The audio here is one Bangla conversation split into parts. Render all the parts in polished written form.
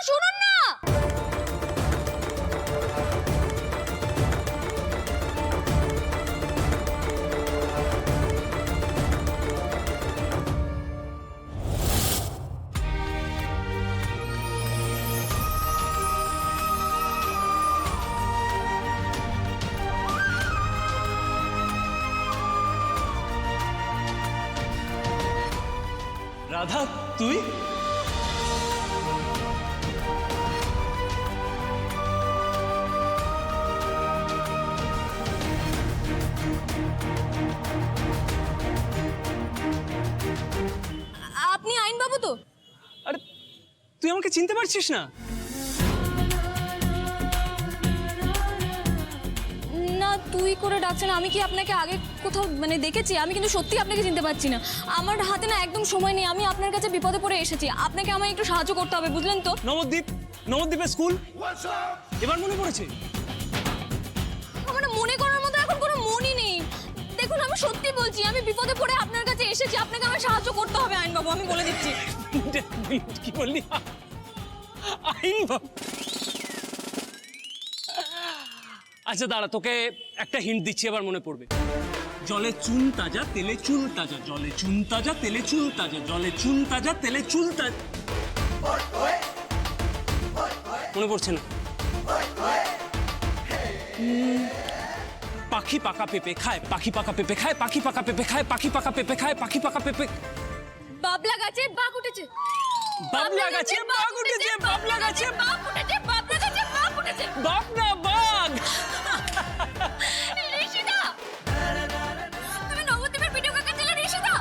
শুনুন না। রাধা, তুই? আপনি আইনবাবু তো? আরে তুই আমাকে চিনতে পারছিস না? না, তুই করে ডাকছেন। আমি কি আপনাকে আগে কোথাও মানে দেখেছি? আমি কিন্তু সত্যি আপনাকে চিনতে পারছি না। আমার হাতে না একদম সময় নেই। আমি আপনার কাছে বিপদে পড়ে এসেছি। আপনাকে আমায় একটু সাহায্য করতে হবে, বুঝলেন তো? নবদ্বীপের স্কুল এবার মনে পড়েছে? আমার না মনে করার মতো এখন কোনো মনই নেই। দেখুন, আমি সত্যি বলছি, আমি বিপদে পড়ে আপনার কাছে এসেছি। আপনাকে আমায় সাহায্য করতে হবে আইনবাবু, আমি বলে দিচ্ছি। কি বললি? আইনবাবু? আচ্ছা দাঁড়া, তোকে একটা হিন্ট দিচ্ছি, এবার মনে পড়বে। জলে চুন তাজা, তেলে চুল তাজা। জলে চুন তাজা, তেলে চুল তাজা। জলে চুন তাজা, তেলে চুল তাজা। মনে পড়ছে না? পাখি পাকা পেঁপে খায়, পাখি পাকা পেঁপে খায়, পাখি পাকা পেঁপে খায়, পাখি পাকা পেঁপে খায়, পাখি পাকা পেঁপে। বাবলা গাছে বাঘ উঠেছে। বাবলা গাছে বাঘ উঠেছে, বাবলা গাছে বাঘ উঠেছে, বাবলা গাছে বাঘ উঠেছে। বাঘ না বাঘ। ঋষিদা, তুমি নবদ্বীপের ভিডিও কাকা ছিলে? ঋষিদা,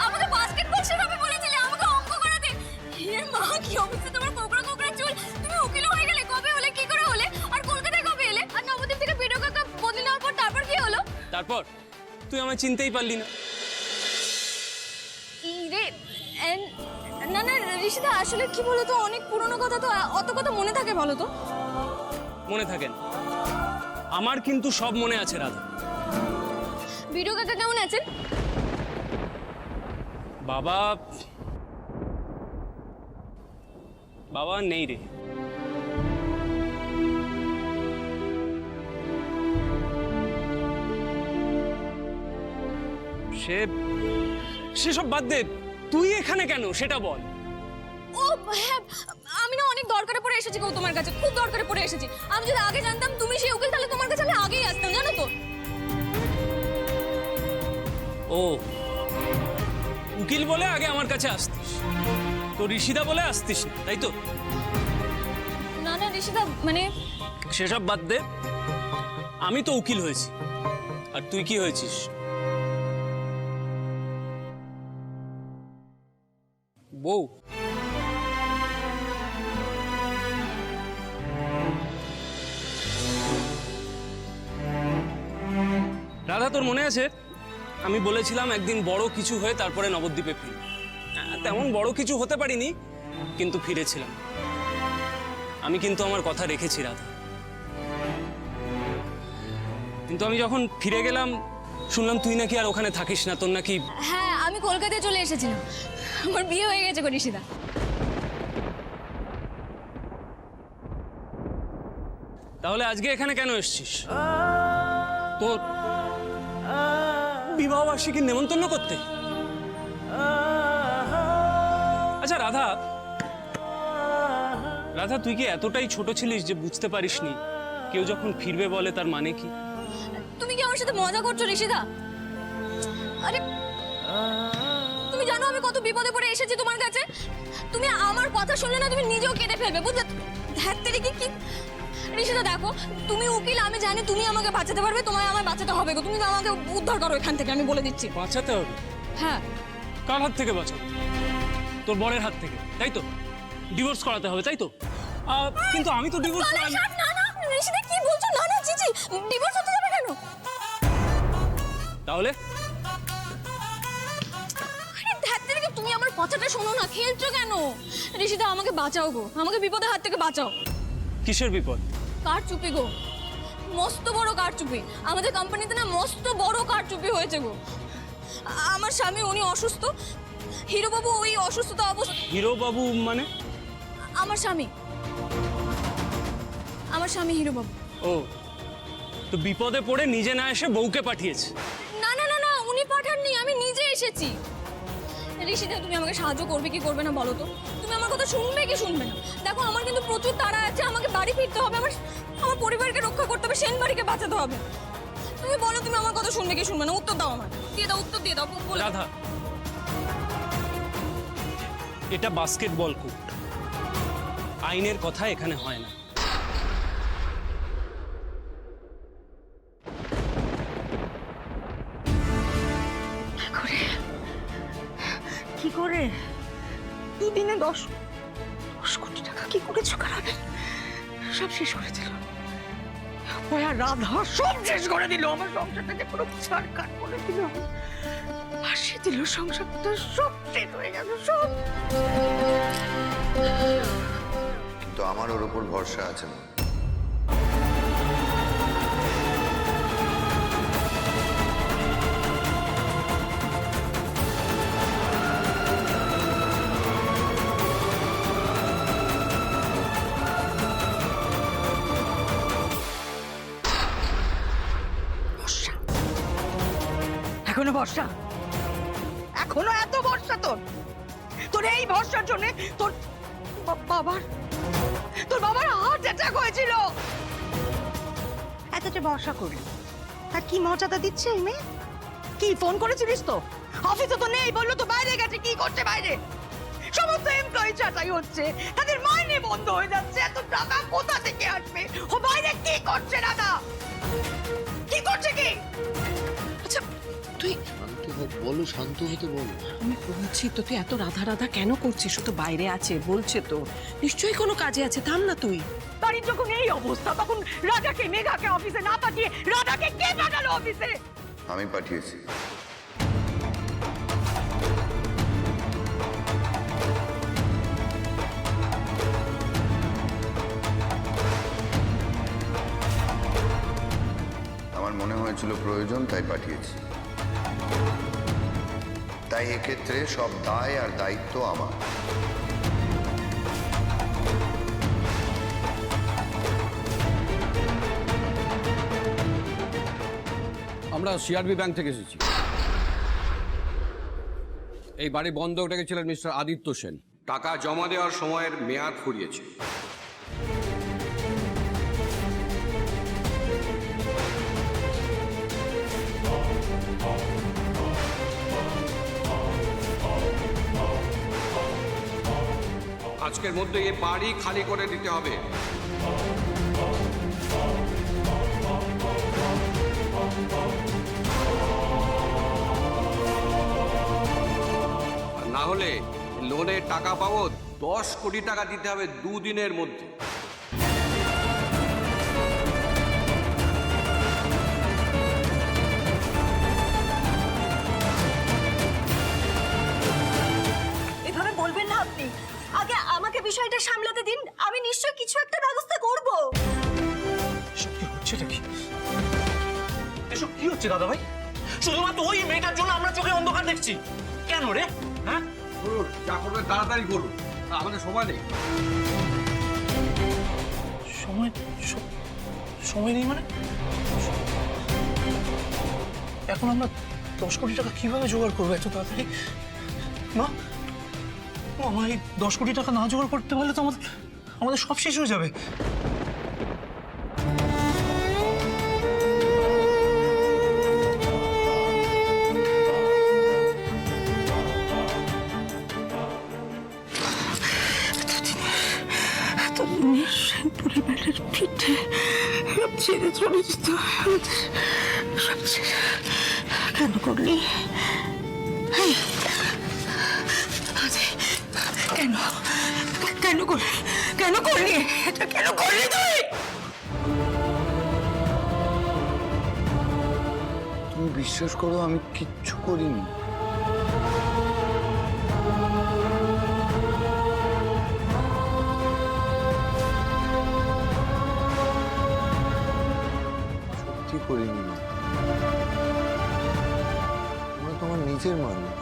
আমাকে বাস্কেটবল শেখাবে বলেছিলে, আমাকে অঙ্ক করাতে। হে মা, কি অবস্থা তোমার! কোকড়া কোকড়া চুল। তুমি উকিল হয়ে গেলে, কবে হলে, কি করে হলে? আর কলকাতায় কবে এলে? আর নবদ্বীপ থেকে ভিডিও কাকা বদলে নেওয়ার পর তারপর কি হলো? তারপর তুই আমায় চিনতেই পারলি না। রে, না না ঋষিদা, আসলে কি বলতো, অনেক পুরনো কথা তো, অত কথা মনে থাকে বলো তো? মনে থাকেন? আমার কিন্তু সব মনে আছে রাধা। ভিডিও কাকা কেমন আছেন? বাবা বাবা নেই রে। সেসব বাদ দে, তুই এখানে কেন সেটা বল। ও হ্যাঁ, আমি না অনেক দরকারে পড়ে এসেছি গো তোমার কাছে, খুব দরকারে পড়ে এসেছি। আমি যদি আগে জানতাম তুমি সেই উকিল, তাহলে তোমার কাছে আমি আগেই আসতাম, জানো তো? ও উকিল বলে আগে আমার কাছে আসতিস, তো ঋষিদা বলে আসতিস না, তাই তো? না না ঋষিদা, মানে সেসব বাদ দে, আমি তো উকিল হয়েছি, আর তুই কি হয়েছিস? বউ। রাধা, তোর মনে আছে আমি বলেছিলাম একদিন বড় কিছু হয়ে তারপরে নবদ্বীপে ফিরি? তেমন বড় কিছু হতে পারিনি, কিন্তু ফিরেছিলাম। আমি কিন্তু আমার কথা রেখেছি রাধা। কিন্তু আমি যখন ফিরে গেলাম শুনলাম তুই নাকি আর ওখানে থাকিস না, তোর নাকি। হ্যাঁ, আমি কলকাতায় চলে এসেছিলাম। আমার বিয়ে হয়ে গেছে গো ঋষিদা। তাহলে আজকে এখানে কেন এসেছিস? তোর বিবাহ বার্ষিকীর নেমন্তন্ন করতে? আচ্ছা রাধা, রাধা তুই কি এতটাই ছোট ছিলিস যে বুঝতে পারিসনি কেউ যখন ফিরবে বলে তার মানে কি? তুমি কি আমার সাথে মজা করছো ঋষিদা? আরে তুমি জানো আমি কত বিপদে পড়ে এসেছি তোমার কাছে। তুমি আমার কথা শুনলে না, তুমি নিজেও কেঁদে ফেলবে, বুঝলে? ধ্যাত্তেরি কি ঋষিদা, দেখো তুমি উকিল, আমি জানি তুমি আমাকে বাঁচাতে পারবে, তোমায় আমায় বাঁচাতে হবে গো। তুমি আমাকে উদ্ধার করো এখান থেকে, আমি বলে দিচ্ছি। বাঁচাতে হবে? হ্যাঁ। কার হাত থেকে বাঁচাবো? তোর বরের হাত থেকে, তাই তো? ডিভোর্স করাতে হবে, তাই তো? কিন্তু আমি তো ডিভোর্স না না ঋষিদা, কি বলছো? না না জিজি, ডিভোর্স হতে যাবে কেন? তাহলে তুমি আমার কথাটা শোনো না, খেলছো কেন? ঋষিদা, আমাকে বাঁচাও গো, আমাকে বিপদের হাত থেকে বাঁচাও। কিসের বিপদ? কারচুপি গো, মস্ত বড় কারচুপি। আমাদের কোম্পানিতে না মস্ত বড় কারচুপি হয়েছে গো। আমার স্বামী, উনি অসুস্থ। হিরো বাবু ওই অসুস্থতা অবস্থা। হিরো বাবু মানে? আমার স্বামী, আমার স্বামী হিরো বাবু। ও, তো বিপদে পড়ে নিজে না এসে বউকে পাঠিয়েছে। না না না না, উনি পাঠাননি, আমি নিজে এসেছি। ঋষিদা, তুমি আমাকে সাহায্য করবে কি করবে না বলো তো? তুমি আমার কথা শুনবে কি শুনবে না? দেখো, আমার কিন্তু প্রচুর তাড়া আছে, আমাকে বাড়ি ফিরতে হবে, আমার আমার পরিবারকে রক্ষা করতে হবে, সেন বাড়িকে বাঁচাতে হবে। তুমি বলো, তুমি আমার কথা শুনবে কি শুনবে না? উত্তর দাও, আমার দিয়ে দাও, উত্তর দিয়ে দাও। বলে দাও। রাধা, এটা বাস্কেটবল কোর্ট, আইনের কথা এখানে হয় না। কি করে দুদিনে 10 কোটি টাকা কি করে জোগাড়? সব শেষ করে দিল ওয়া রাধা, সব শেষ করে দিল। আমার সংসারটাকে পুরো ছাড়খাড় করে দিল, ভাসিয়ে দিল সংসারটা, সব শেষ হয়ে গেল সব। কিন্তু আমার ওর উপর ভরসা আছে না। এখনো ভরসা, এখনো এত ভরসা তোর? তোর এই ভরসার জন্য তোর বাবার হার্ট অ্যাটাক হয়েছিল। এতটা ভরসা করলি, আর কি মর্যাদা দিচ্ছে এই মেয়ে? কি ফোন করেছিলিস তো? অফিসে তো নেই, বললো তো বাইরে গেছে। কি করছে বাইরে? সমস্ত এমপ্লয়ি ছাঁটাই হচ্ছে, তাদের মাইনে বন্ধ হয়ে যাচ্ছে, এত টাকা কোথা থেকে আসবে? ও বাইরে কি করছে? দাদা কি করছে? কি আচ্ছা তুই বলো, শান্ত হতে বলো। আমি বলছি তো, তুই এত রাধা রাধা কেন করছিস? ও তো বাইরে আছে বলছে, তো নিশ্চয়ই কোনো কাজে আছে। থাম না তুই। বাড়ির যখন এই অবস্থা, তখন রাজাকে মেঘাকে অফিসে না পাঠিয়ে রাজাকে কে পাঠালো অফিসে? আমি পাঠিয়েছি। আমার মনে হয়েছিল প্রয়োজন, তাই পাঠিয়েছি। তাই এক্ষেত্রে সব দায় আর দায়িত্ব আমার। আমরা সিআরবি ব্যাংক থেকে এসেছি। এই বাড়ি বন্ধক রেখেছিলেন মিস্টার আদিত্য সেন। টাকা জমা দেওয়ার সময়ের মেয়াদ ফুরিয়েছে। আজকের মধ্যে এই বাড়ি খালি করে দিতে হবে। আর না হলে লোনের টাকা পাবো 10 কোটি টাকা দিতে হবে 2 দিনের মধ্যে। এভাবে বলবেন না আপনি। আগে আমাকে বিষয়টা সামলাতে দিন, আমি নিশ্চয়ই কিছু একটা ব্যবস্থা করব। কি হচ্ছেটা কি? এসব কি হচ্ছে দাদা ভাই? শুধুমাত্র ওই মেয়েটার জন্য আমরা চোখে অন্ধকার দেখছি কেন রে? হ্যাঁ, করুন, যা করবেন তাড়াতাড়ি করুন, আমাদের সময় নেই। সময় সময় নেই মানে? এখন আমরা 10 কোটি টাকা কিভাবে জোগাড় করবো এত তাড়াতাড়ি? মা, আমার এই 10 কোটি টাকা না জোগাড় করতে পারলে তো আমাদের সব শেষ হয়ে যাবে। পরিবারের পিঠে সব ছেড়ে চলে যেত, সব ছেড়ে কেন করলি? কেন কেন করলি? কেন করলি এটা? কেন করলি তুই? তুমি বিশ্বাস করো, আমি কিচ্ছু করিনি। সত্যি করিনি। আমরা তোমার নিজের মানুষ।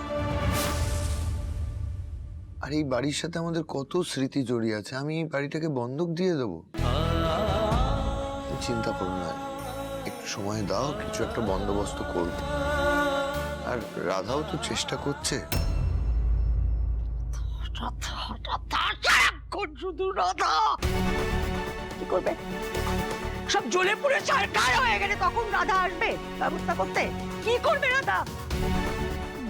আর এই বাড়ির সাথে আমাদের কত স্মৃতি জড়িয়ে আছে, আমি এই বাড়িটাকে বন্ধক দিয়ে দেবো? চিন্তা করো না, একটু সময় দাও, কিছু একটা বন্দোবস্ত করব। আর রাধাও তো চেষ্টা করছে। রাধা রাধা সারাক্ষণ শুধু রাধা। কি করবে? সব জ্বলে পুড়ে ছারখার হয়ে গেলে তখন রাধা আসবে ব্যবস্থা করতে। কি করবে রাধা?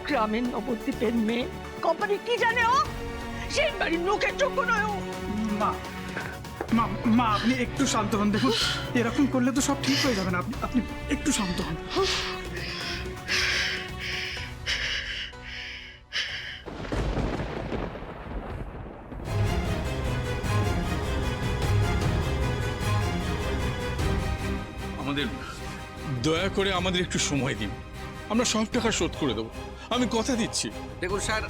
গ্রামের নবদ্বীপের মেয়ে, কোম্পানি কি জানে ও? সেই বাড়ির লোকের যোগ্য নয় ও। মা মা মা আপনি একটু শান্ত হন। দেখুন, এরকম করলে তো সব ঠিক হয়ে যাবে না। আপনি একটু শান্ত হন। আমাদের দয়া করে আমাদের একটু সময় দিন, আমরা সব টাকা শোধ করে দেবো, আমি কথা দিচ্ছি। দেখুন স্যার,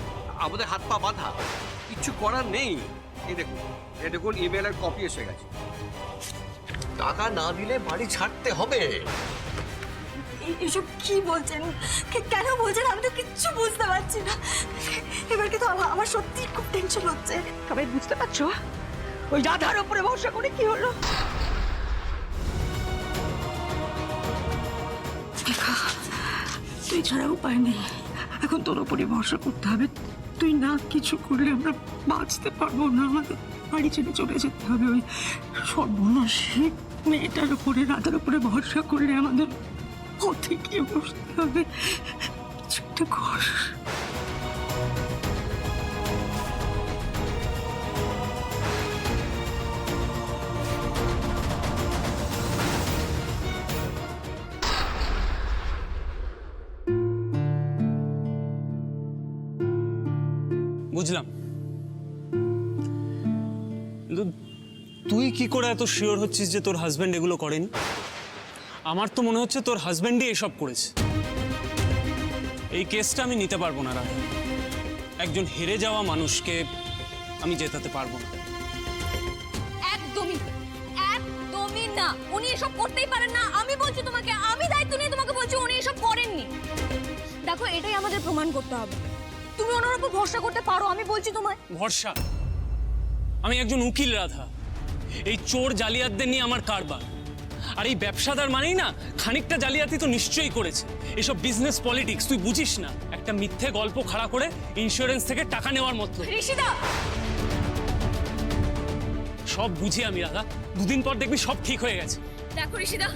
আমাদের হাত পা বাঁধা, কিচ্ছু করার নেই। এই দেখুন ইমেলের কপি এসে গেছে। টাকা না দিলে বাড়ি ছাড়তে হবে। এসব কি বলছেন? কেন বলছেন? আমি তো কিচ্ছু বুঝতে পারছি না। এবার কিন্তু আমার সত্যি খুব টেনশন হচ্ছে। সবাই বুঝতে পারছো ওই রাধার উপরে ভরসা করে কি হলো? তুই ছাড়া উপায় নেই, এখন তোর উপরে ভরসা করতে হবে। তুই না কিছু করলে আমরা বাঁচতে পারবো না, আমাদের বাড়ি ছেড়ে চলে যেতে হবে। ওই সর্বনাশী মেয়েটার উপরে, রাধার উপরে ভরসা করলে আমাদের পথে গিয়ে বসতে হবে। কিছু একটা কর। বুঝলাম, কিন্তু তুই কি করে এত শিওর হচ্ছিস যে তোর হাজবেন্ড এগুলো করেনি? আমার তো মনে হচ্ছে তোর হাজবেন্ডই এসব করেছে। এই কেসটা আমি নিতে পারবো না রাধা। একজন হেরে যাওয়া মানুষকে আমি জেতাতে পারবো না। একদমই একদমই না, উনি এসব করতেই পারেন না। আমি বলছি তোমাকে, আমি দায়িত্ব নিয়ে তোমাকে বলছি উনি এসব করেননি। দেখো, এটাই আমাদের প্রমাণ করতে হবে। তুমি ওনার উপর ভরসা করতে পারো, আমি বলছি তোমায়। ভরসা? আমি একজন উকিল রাধা, এই চোর জালিয়াতদের নিয়ে আমার কারবার। আর এই ব্যবসাদার মানেই না খানিকটা জালিয়াতি তো নিশ্চয়ই করেছে। এসব বিজনেস পলিটিক্স তুই বুঝিস না, একটা মিথ্যে গল্প খাড়া করে ইন্স্যুরেন্স থেকে টাকা নেওয়ার মতো। ঋষিদা, সব বুঝি আমি রাধা, দুদিন পর দেখবি সব ঠিক হয়ে গেছে। দেখো ঋষিদা,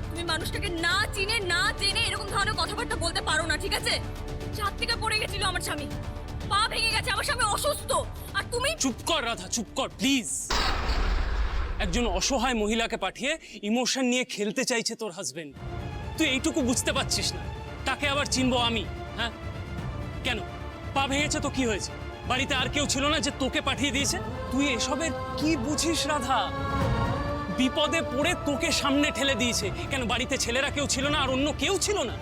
তুমি মানুষটাকে না চিনে না জেনে এরকম ধরনের কথাবার্তা বলতে পারো না, ঠিক আছে? ছাদ থেকে পড়ে গেছিল আমার স্বামী, পা ভেঙে গেছে, আমার স্বামী অসুস্থ, আর তুমি চুপ কর রাধা, চুপ কর প্লিজ। একজন অসহায় মহিলাকে পাঠিয়ে ইমোশন নিয়ে খেলতে চাইছে তোর হাজবেন্ড। তুই এইটুকু বুঝতে পারছিস না? তাকে আবার চিনবো আমি? হ্যাঁ, কেন? পা ভেঙেছে তো কি হয়েছে? বাড়িতে আর কেউ ছিল না যে তোকে পাঠিয়ে দিয়েছে? তুই এসবের কি বুঝিস রাধা? বিপদে পড়ে তোকে সামনে ঠেলে দিয়েছে। কেন বাড়িতে ছেলেরা কেউ ছিল না আর অন্য কেউ ছিল না?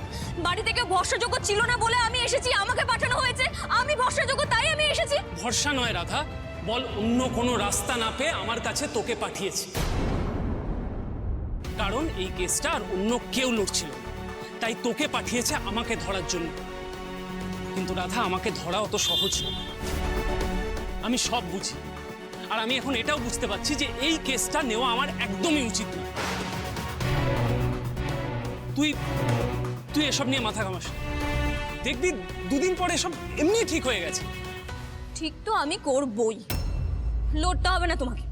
বাড়ি থেকে ভরসাযোগ্য ছিল না বলে আমি এসেছি, আমাকে পাঠানো হয়েছে। আমি ভরসাযোগ্য তাই আমি এসেছি। ভরসা নয় রাধা, বল অন্য কোনো রাস্তা না পেয়ে আমার কাছে তোকে পাঠিয়েছি। কারণ এই কেসটা আর অন্য কেউ লড়ছিল না, তাই তোকে পাঠিয়েছে আমাকে ধরার জন্য। কিন্তু রাধা, আমাকে ধরা অত সহজ নয়। আমি সব বুঝি, আর আমি এখন এটাও বুঝতে পারছি যে এই কেসটা নেওয়া আমার একদমই উচিত না। তুই তুই এসব নিয়ে মাথা ঘামাস না। দেখবি দুদিন পরে সব এমনি ঠিক হয়ে গেছে। ঠিক তো আমি করবই, লড়তে হবে না তোমাকে,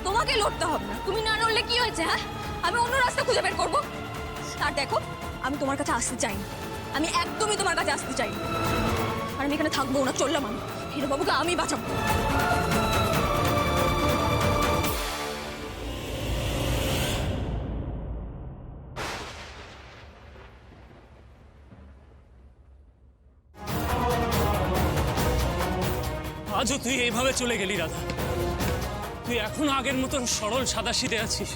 তোমাকে লড়তে হবে না। তুমি না লড়লে কি হয়েছে? হ্যাঁ, আমি অন্য রাস্তা খুঁজে বের করবো। আর দেখো, আমি তোমার কাছে আসতে চাই না, আমি একদমই তোমার কাছে আসতে চাই না। আর আমি এখানে থাকবো না, চললাম আমি। হিরো বাবুকে আমি বাঁচাবো। আজও তুই এইভাবে চলে গেলি রাধা। তুই এখন আগের মতন সরল সাদাসিধে আছিস।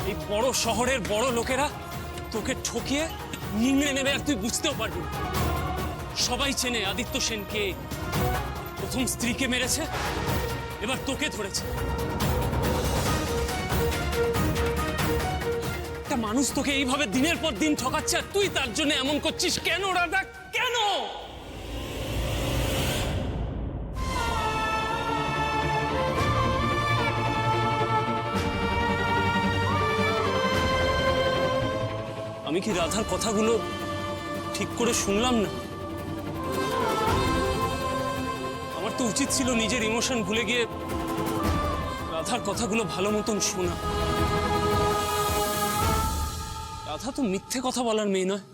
এই বড় শহরের বড় লোকেরা তোকে ঠকিয়ে নিংড়ে নেবে, আর তুই বুঝতেও পারবি না। সবাই চেনে আদিত্য সেনকে। প্রথম স্ত্রীকে মেরেছে, এবার তোকে ধরেছে। একটা মানুষ তোকে এইভাবে দিনের পর দিন ঠকাচ্ছে, আর তুই তার জন্য এমন করছিস কেন রাধা? কেন? আমি কি রাধার কথাগুলো ঠিক করে শুনলাম না? আমার তো উচিত ছিল নিজের ইমোশন ভুলে গিয়ে রাধার কথাগুলো ভালো মতন শোনা। রাধা তো মিথ্যে কথা বলার মেয়ে নয়।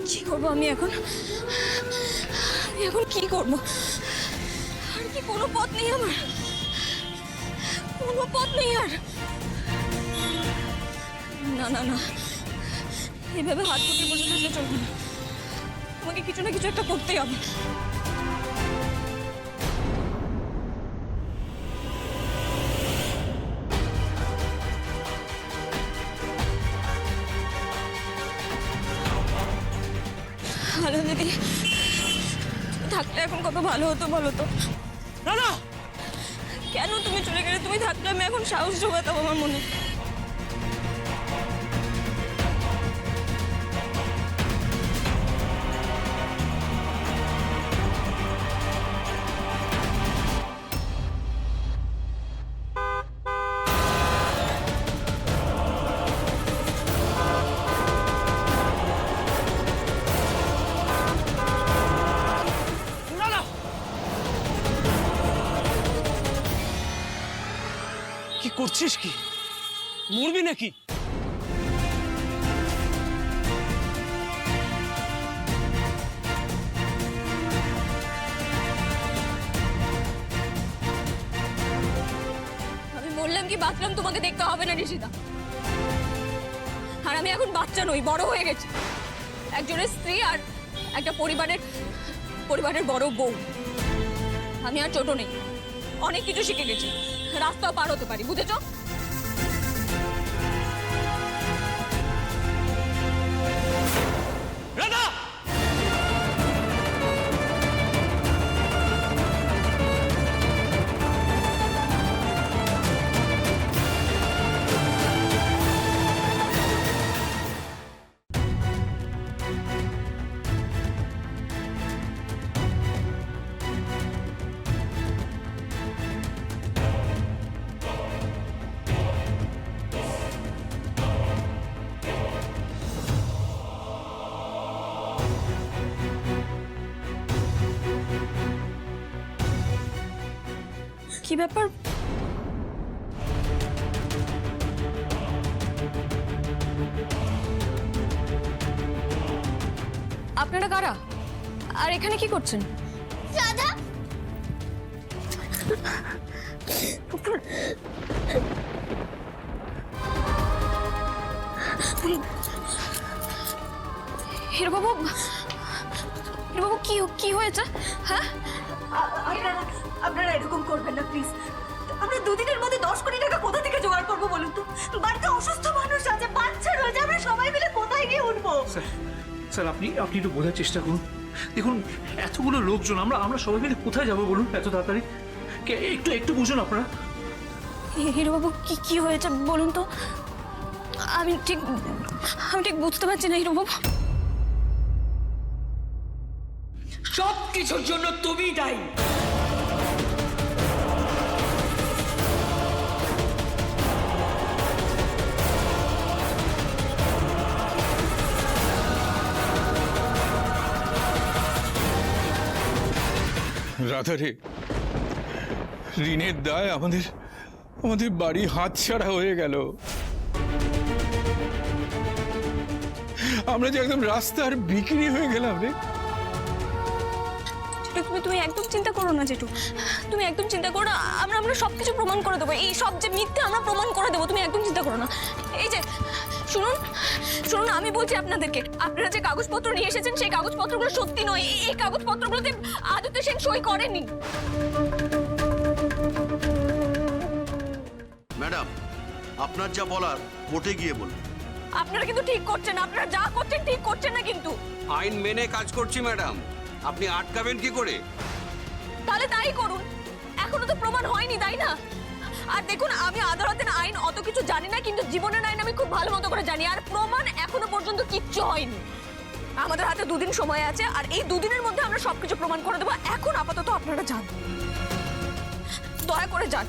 কি করবো আমি এখন? আমি এখন কি করবো? আর কি কোনো পথ নেই আমার? কোনো পথ নেই আর। না না না, এইভাবে হাত পুঁতে বসে থাকলে চলবে না। আমাকে কিছু না কিছু একটা করতেই হবে। হ্যালো দিদি, থাকলে এখন কত ভালো হতো বলো তো। রাধা! কেন তুমি চলে গেলে? তুমি থাকলে আমি এখন সাহস জোগাতাম আমার মনে। কি করছিস? কি মরবি নাকি? আমি বললাম কি বাঁচলাম, তোমাকে দেখতে হবে না ঋষিতা। আর আমি এখন বাচ্চা নই, বড় হয়ে গেছি, একজনের স্ত্রী আর একটা পরিবারের বড় বউ। আমি আর ছোট নেই, অনেক কিছু শিখে গেছি, রাস্তাও পার হতে পারি, বুঝেছো? রাধা! কি ব্যাপার? আপনারা কারা? আর এখানে কি করছেন? রাধা! হিরবাবু, হিরবাবু কি হয়েছে? হ্যাঁ, আপনারা এরকম করবেন না প্লিজ। আমরা দুদিনের মধ্যে 10 কোটি টাকা কোথা থেকে জোগাড় করবো বলুন তো? বাড়িতে অসুস্থ মানুষ আছে, বাচ্চা রয়েছে, আমরা সবাই মিলে কোথায় গিয়ে উঠবো? স্যার আপনি একটু বোঝার চেষ্টা করুন। দেখুন এতগুলো লোকজন, আমরা সবাই মিলে কোথায় যাবো বলুন এত তাড়াতাড়ি? একটু বুঝুন আপনারা। হিরবাবু কি হয়েছে বলুন তো? আমি ঠিক বুঝতে পারছি না হিরবাবু। সব কিছুর জন্য তুমি দায়ী। রাধা রে, ঋণের দায় আমাদের বাড়ি হাতছাড়া হয়ে গেল। আমরা যে একদম রাস্তার বিক্রি হয়ে গেলাম রে। তুমি একদম চিন্তা করো না জেঠু, তুমি একদম চিন্তা করো না। আমরা সবকিছু প্রমাণ করে দেবো, এই সব যে মিথ্যে আমরা প্রমাণ করে দেবো, তুমি একদম চিন্তা করো না। এই যে শুনুন, আমি বলছি আপনাদেরকে, আপনারা যে কাগজপত্র নিয়ে এসেছেন সেই কাগজপত্রগুলো সত্যি নয়। এই কাগজপত্রগুলোতে আদিত্য সেন সই করেনি। ম্যাডাম, আপনার যা বলার কোর্টে গিয়ে বলুন। আপনারা কিন্তু ঠিক করছেন, আপনারা যা করছেন ঠিক করছেন না কিন্তু। আইন মেনে কাজ করছি ম্যাডাম, আপনি আটকাবেন কি করে? তাহলে তাই করুন, এখনো তো প্রমাণ হয়নি তাই না? আর দেখুন, আমি আদালতের আইন অত কিছু জানি না, কিন্তু জীবনের আইন আমি খুব ভালো মতো করে জানি। আর প্রমাণ এখনো পর্যন্ত কিচ্ছু হয়নি। আমাদের হাতে 2 দিন সময় আছে, আর এই 2 দিনের মধ্যে আমরা সবকিছু প্রমাণ করে দেবো। এখন আপাতত আপনারা যান। দয়া করে যান,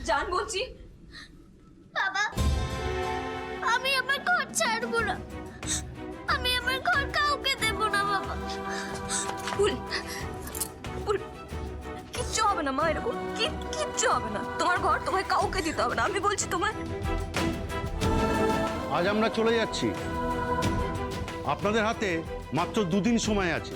যান বলছি। বাবা, আমি আমার ঘর ছাড়বো না, আমি আমার ঘর কাউকে দেবো না বাবা। ফুল ফুল কিচ্ছু হবে না মা, এরকম কিচ্ছু হবে না। তোমার ঘর তোমায় কাউকে দিতে হবে না, আমি বলছি তোমায়। আজ আমরা চলে যাচ্ছি, আপনাদের হাতে মাত্র 2 দিন সময় আছে।